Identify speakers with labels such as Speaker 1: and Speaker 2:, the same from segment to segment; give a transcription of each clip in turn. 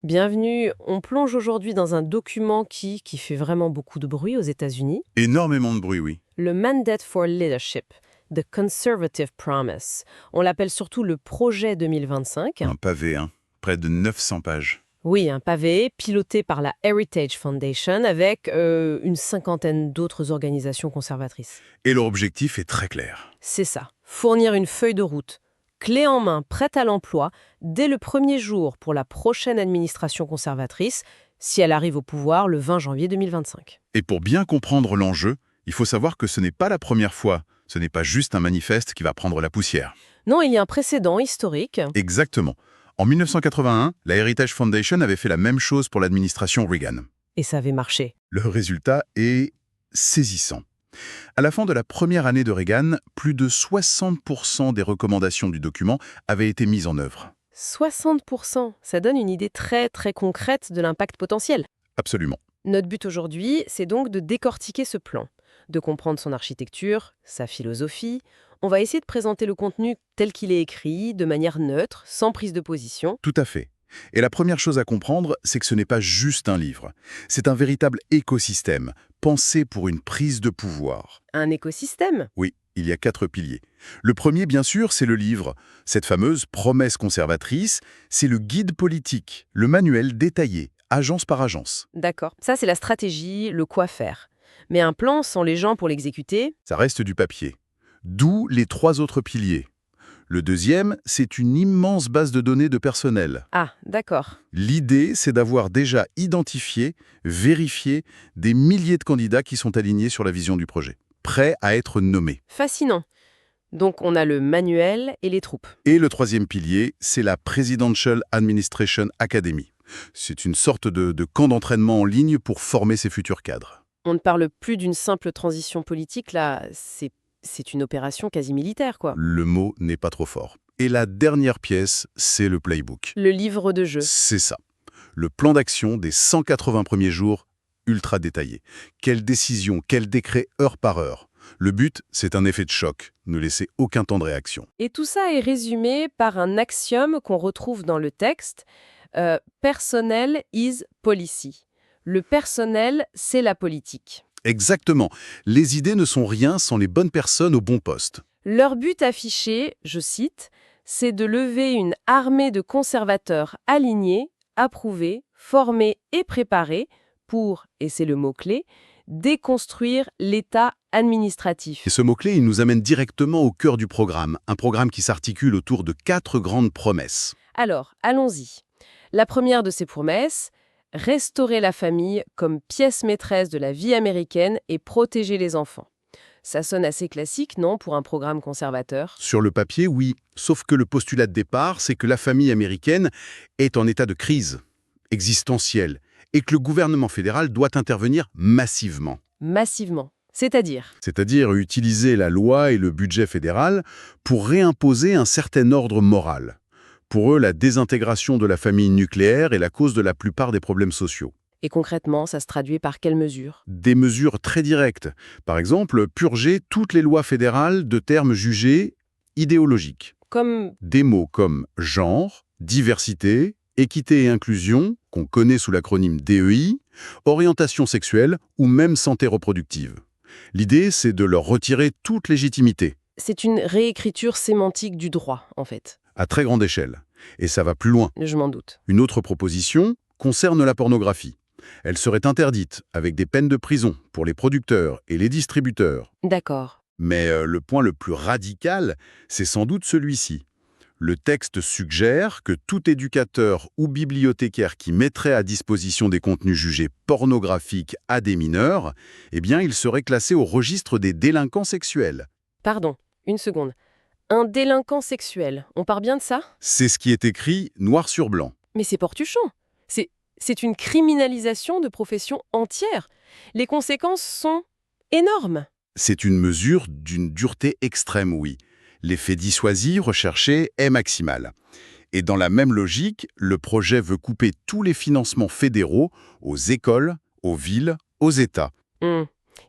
Speaker 1: Bienvenue, on plonge aujourd'hui dans un document qui fait vraiment beaucoup de bruit aux États-Unis,
Speaker 2: Énormément de bruit, oui.
Speaker 1: le Mandate for Leadership, The Conservative Promise. On l'appelle surtout le projet 2025.
Speaker 2: Un pavé, hein. Près de 900 pages.
Speaker 1: Oui, un pavé piloté par la Heritage Foundation avec une cinquantaine d'autres organisations conservatrices.
Speaker 2: Et leur objectif est très clair.
Speaker 1: C'est ça, fournir une feuille de route, clé en main, prête à l'emploi, dès le premier jour pour la prochaine administration conservatrice, si elle arrive au pouvoir le 20 janvier 2025.
Speaker 2: Et pour bien comprendre l'enjeu, il faut savoir que ce n'est pas la première fois. Ce n'est pas juste un manifeste qui va prendre la poussière.
Speaker 1: Non, il y a un précédent historique.
Speaker 2: Exactement. En 1981, la Heritage Foundation avait fait la même chose pour l'administration Reagan.
Speaker 1: Et ça avait marché.
Speaker 2: Le résultat est saisissant. À la fin de la première année de Reagan, plus de 60% des recommandations du document avaient été mises en œuvre.
Speaker 1: 60%, ça donne une idée très très concrète de l'impact potentiel.
Speaker 2: Absolument.
Speaker 1: Notre but aujourd'hui, c'est donc de décortiquer ce plan, de comprendre son architecture, sa philosophie. On va essayer de présenter le contenu tel qu'il est écrit, de manière neutre, sans prise de position.
Speaker 2: Tout à fait. Et la première chose à comprendre, c'est que ce n'est pas juste un livre. C'est un véritable écosystème, pensé pour une prise de pouvoir.
Speaker 1: Un écosystème.
Speaker 2: Oui, il y a 4 piliers. Le premier, bien sûr, c'est le livre. Cette fameuse promesse conservatrice, c'est le guide politique, le manuel détaillé, agence par agence.
Speaker 1: D'accord. Ça, c'est la stratégie, le quoi faire. Mais un plan sans les gens pour l'exécuter.
Speaker 2: Ça reste du papier. D'où les 3 autres piliers. Le deuxième, c'est une immense base de données de personnel.
Speaker 1: Ah, d'accord.
Speaker 2: L'idée, c'est d'avoir déjà identifié, vérifié des milliers de candidats qui sont alignés sur la vision du projet, prêts à être nommés.
Speaker 1: Fascinant. Donc, on a le manuel et les troupes.
Speaker 2: Et le troisième pilier, c'est la Presidential Administration Academy. C'est une sorte de camp d'entraînement en ligne pour former ses futurs cadres.
Speaker 1: On ne parle plus d'une simple transition politique, là, c'est une opération quasi militaire, quoi.
Speaker 2: Le mot n'est pas trop fort. Et la dernière pièce, c'est le playbook.
Speaker 1: Le livre de jeu.
Speaker 2: C'est ça. Le plan d'action des 180 premiers jours, ultra détaillé. Quelles décisions, quels décrets heure par heure. Le but, c'est un effet de choc, ne laisser aucun temps de réaction.
Speaker 1: Et tout ça est résumé par un axiome qu'on retrouve dans le texte. Personnel is policy. Le personnel, c'est la politique.
Speaker 2: Exactement. Les idées ne sont rien sans les bonnes personnes au bon poste.
Speaker 1: Leur but affiché, je cite, c'est de lever une armée de conservateurs alignés, approuvés, formés et préparés pour, et c'est le mot-clé, déconstruire l'État administratif.
Speaker 2: Et ce mot-clé, il nous amène directement au cœur du programme, un programme qui s'articule autour de 4 grandes promesses.
Speaker 1: Alors, allons-y. La première de ces promesses, restaurer la famille comme pièce maîtresse de la vie américaine et protéger les enfants. Ça sonne assez classique, non, pour un programme conservateur?
Speaker 2: Sur le papier, oui, sauf que le postulat de départ, c'est que la famille américaine est en état de crise existentielle et que le gouvernement fédéral doit intervenir massivement.
Speaker 1: Massivement. C'est-à-dire?
Speaker 2: C'est-à-dire utiliser la loi et le budget fédéral pour réimposer un certain ordre moral. Pour eux, la désintégration de la famille nucléaire est la cause de la plupart des problèmes sociaux.
Speaker 1: Et concrètement, ça se traduit par quelles mesures?
Speaker 2: Des mesures très directes. Par exemple, purger toutes les lois fédérales de termes jugés idéologiques.
Speaker 1: Comme...
Speaker 2: Des mots comme genre, diversité, équité et inclusion, qu'on connaît sous l'acronyme DEI, orientation sexuelle ou même santé reproductive. L'idée, c'est de leur retirer toute légitimité,
Speaker 1: C'est une réécriture sémantique du droit, en fait.
Speaker 2: à très grande échelle. Et ça va plus loin.
Speaker 1: Je m'en doute.
Speaker 2: Une autre proposition concerne la pornographie. Elle serait interdite, avec des peines de prison pour les producteurs et les distributeurs.
Speaker 1: D'accord.
Speaker 2: Mais le point le plus radical, c'est sans doute celui-ci. Le texte suggère que tout éducateur ou bibliothécaire qui mettrait à disposition des contenus jugés pornographiques à des mineurs, eh bien, il serait classé au registre des délinquants sexuels.
Speaker 1: Pardon, une seconde. Un délinquant sexuel, on part bien de ça?
Speaker 2: C'est ce qui est écrit noir sur blanc.
Speaker 1: Mais c'est portuchon. C'est une criminalisation de professions entières. Les conséquences sont énormes.
Speaker 2: C'est une mesure d'une dureté extrême, oui. L'effet dissuasif recherché est maximal. Et dans la même logique, le projet veut couper tous les financements fédéraux aux écoles, aux villes, aux États.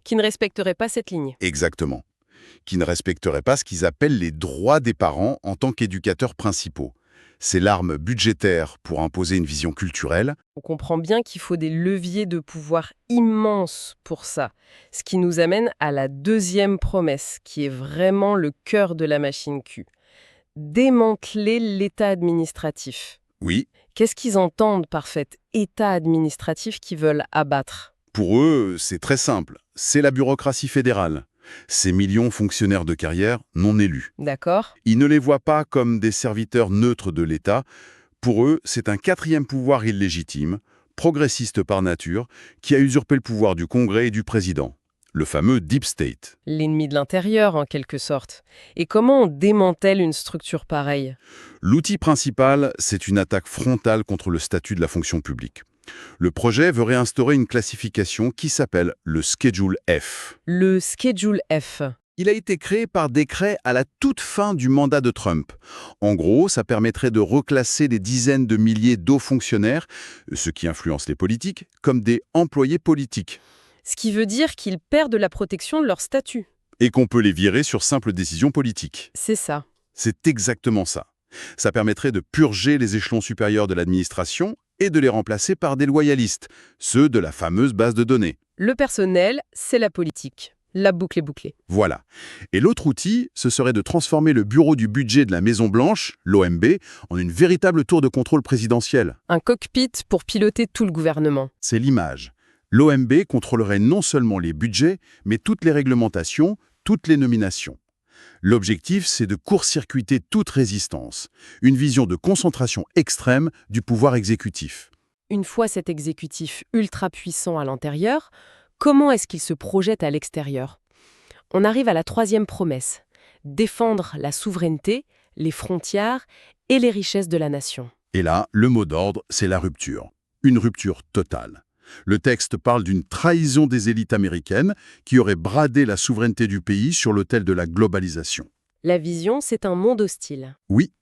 Speaker 1: Qui ne respecterait pas cette ligne.
Speaker 2: Exactement. Qui ne respecteraient pas ce qu'ils appellent les droits des parents en tant qu'éducateurs principaux. C'est l'arme budgétaire pour imposer une vision culturelle.
Speaker 1: On comprend bien qu'il faut des leviers de pouvoir immenses pour ça. Ce qui nous amène à la deuxième promesse, qui est vraiment le cœur de la machine Q. Démanteler l'État administratif.
Speaker 2: Oui,
Speaker 1: Qu'est-ce qu'ils entendent par cet État administratif qu'ils veulent abattre?
Speaker 2: pour eux, c'est très simple. C'est la bureaucratie fédérale. Ces millions fonctionnaires de carrière non élus.
Speaker 1: D'accord?
Speaker 2: Ils ne les voient pas comme des serviteurs neutres de l'État. Pour eux, c'est un quatrième pouvoir illégitime, progressiste par nature, qui a usurpé le pouvoir du Congrès et du président. Le fameux Deep State.
Speaker 1: L'ennemi de l'intérieur, en quelque sorte. Et comment on démantèle une structure pareille?
Speaker 2: L'outil principal, c'est une attaque frontale contre le statut de la fonction publique. Le projet veut réinstaurer une classification qui s'appelle le Schedule F.
Speaker 1: Le Schedule F.
Speaker 2: Il a été créé par décret à la toute fin du mandat de Trump. En gros, ça permettrait de reclasser des dizaines de milliers d'hauts fonctionnaires, ceux qui influencent les politiques, comme des employés politiques.
Speaker 1: Ce qui veut dire qu'ils perdent la protection de leur statut.
Speaker 2: Et qu'on peut les virer sur simple décision politique.
Speaker 1: C'est ça.
Speaker 2: C'est exactement ça. Ça permettrait de purger les échelons supérieurs de l'administration et de les remplacer par des loyalistes, ceux de la fameuse base de données.
Speaker 1: Le personnel, c'est la politique. La boucle est bouclée.
Speaker 2: Voilà. Et l'autre outil, ce serait de transformer le bureau du budget de la Maison-Blanche, l'OMB, en une véritable tour de contrôle présidentielle.
Speaker 1: Un cockpit pour piloter tout le gouvernement.
Speaker 2: C'est l'image. L'OMB contrôlerait non seulement les budgets, mais toutes les réglementations, toutes les nominations. L'objectif, c'est de court-circuiter toute résistance, une vision de concentration extrême du pouvoir exécutif.
Speaker 1: Une fois cet exécutif ultra puissant à l'intérieur, comment est-ce qu'il se projette à l'extérieur? On arrive à la troisième promesse, défendre la souveraineté, les frontières et les richesses de la nation.
Speaker 2: Et là, le mot d'ordre, c'est la rupture. Une rupture totale. Le texte parle d'une trahison des élites américaines qui auraient bradé la souveraineté du pays sur l'autel de la globalisation.
Speaker 1: La vision, c'est un monde hostile.
Speaker 2: Oui,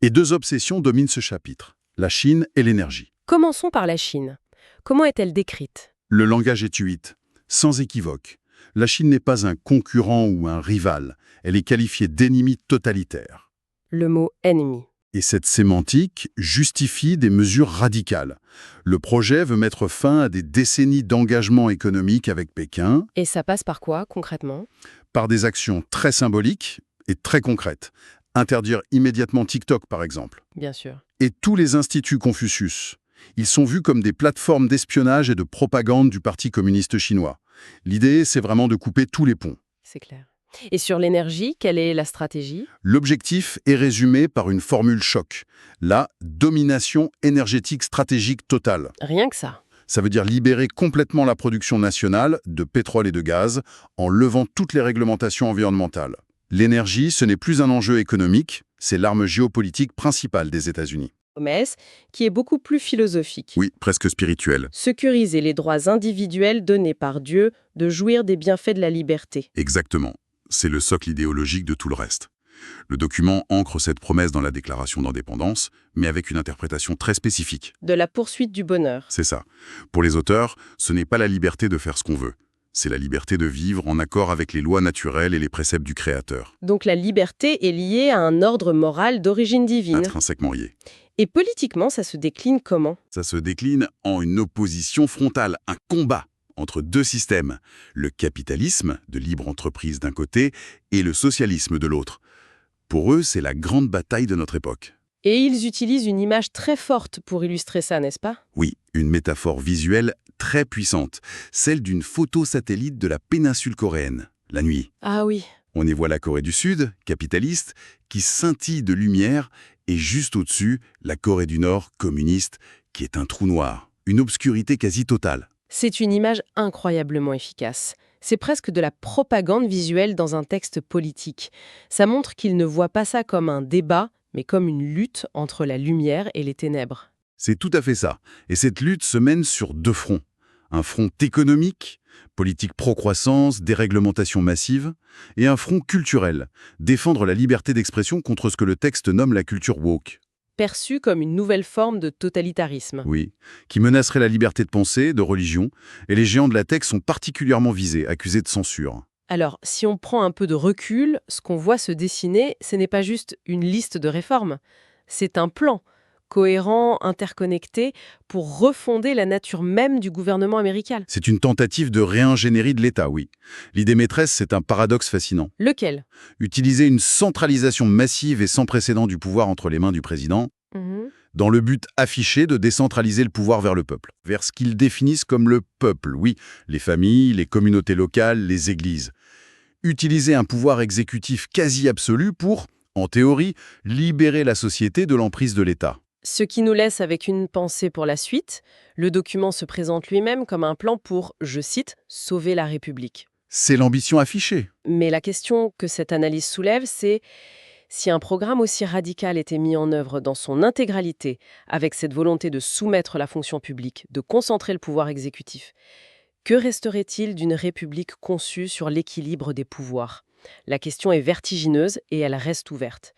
Speaker 2: et deux obsessions dominent ce chapitre, la Chine et l'énergie.
Speaker 1: Commençons par la Chine. Comment est-elle décrite?
Speaker 2: Le langage est huit, sans équivoque. La Chine n'est pas un concurrent ou un rival, elle est qualifiée d'ennemi totalitaire.
Speaker 1: Le mot « ennemi ».
Speaker 2: Et cette sémantique justifie des mesures radicales. Le projet veut mettre fin à des décennies d'engagement économique avec Pékin,
Speaker 1: Et ça passe par quoi, concrètement?
Speaker 2: par des actions très symboliques et très concrètes. Interdire immédiatement TikTok, par exemple.
Speaker 1: Bien sûr.
Speaker 2: Et tous les instituts Confucius. Ils sont vus comme des plateformes d'espionnage et de propagande du Parti communiste chinois. L'idée, c'est vraiment de couper tous les ponts.
Speaker 1: C'est clair. Et sur l'énergie, quelle est la stratégie?
Speaker 2: L'objectif est résumé par une formule choc. La domination énergétique stratégique totale.
Speaker 1: Rien que ça.
Speaker 2: Ça veut dire libérer complètement la production nationale de pétrole et de gaz en levant toutes les réglementations environnementales. L'énergie, ce n'est plus un enjeu économique, c'est l'arme géopolitique principale des États-Unis.
Speaker 1: Promesse qui est beaucoup plus philosophique.
Speaker 2: Oui, presque spirituelle.
Speaker 1: Sécuriser les droits individuels donnés par Dieu de jouir des bienfaits de la liberté.
Speaker 2: Exactement. C'est le socle idéologique de tout le reste. Le document ancre cette promesse dans la déclaration d'indépendance, mais avec une interprétation très spécifique.
Speaker 1: De la poursuite du bonheur.
Speaker 2: C'est ça. Pour les auteurs, ce n'est pas la liberté de faire ce qu'on veut. C'est la liberté de vivre en accord avec les lois naturelles et les préceptes du Créateur.
Speaker 1: Donc la liberté est liée à un ordre moral d'origine divine.
Speaker 2: Intrinsèquement lié.
Speaker 1: Et politiquement, ça se décline comment?
Speaker 2: Ça se décline en une opposition frontale, un combat entre deux systèmes, le capitalisme, de libre entreprise d'un côté, et le socialisme de l'autre. Pour eux, c'est la grande bataille de notre époque.
Speaker 1: Et ils utilisent une image très forte pour illustrer ça, n'est-ce pas?
Speaker 2: Oui, une métaphore visuelle très puissante, celle d'une photo satellite de la péninsule coréenne, la nuit.
Speaker 1: Ah oui.
Speaker 2: On y voit la Corée du Sud, capitaliste, qui scintille de lumière, et juste au-dessus, la Corée du Nord, communiste, qui est un trou noir, une obscurité quasi totale.
Speaker 1: C'est une image incroyablement efficace. C'est presque de la propagande visuelle dans un texte politique. Ça montre qu'ils ne voient pas ça comme un débat, mais comme une lutte entre la lumière et les ténèbres.
Speaker 2: C'est tout à fait ça. Et cette lutte se mène sur deux fronts. Un front économique, politique pro-croissance, déréglementation massive, et un front culturel, défendre la liberté d'expression contre ce que le texte nomme la culture woke.
Speaker 1: Perçu comme une nouvelle forme de totalitarisme.
Speaker 2: Oui, qui menacerait la liberté de pensée, de religion, et les géants de la tech sont particulièrement visés, accusés de censure.
Speaker 1: Alors, si on prend un peu de recul, ce qu'on voit se dessiner, ce n'est pas juste une liste de réformes. C'est un plan cohérent, interconnecté, pour refonder la nature même du gouvernement américain.
Speaker 2: C'est une tentative de réingénierie de l'État, oui. L'idée maîtresse, c'est un paradoxe fascinant.
Speaker 1: Lequel?
Speaker 2: Utiliser une centralisation massive et sans précédent du pouvoir entre les mains du président,
Speaker 1: Mhm.
Speaker 2: dans le but affiché de décentraliser le pouvoir vers le peuple, vers ce qu'ils définissent comme le peuple, oui, les familles, les communautés locales, les églises. Utiliser un pouvoir exécutif quasi absolu pour, en théorie, libérer la société de l'emprise de l'État.
Speaker 1: Ce qui nous laisse avec une pensée pour la suite. Le document se présente lui-même comme un plan pour, je cite, « sauver la République ».
Speaker 2: C'est l'ambition affichée.
Speaker 1: Mais la question que cette analyse soulève, c'est si un programme aussi radical était mis en œuvre dans son intégralité, avec cette volonté de soumettre la fonction publique, de concentrer le pouvoir exécutif, que resterait-il d'une République conçue sur l'équilibre des pouvoirs? La question est vertigineuse et elle reste ouverte.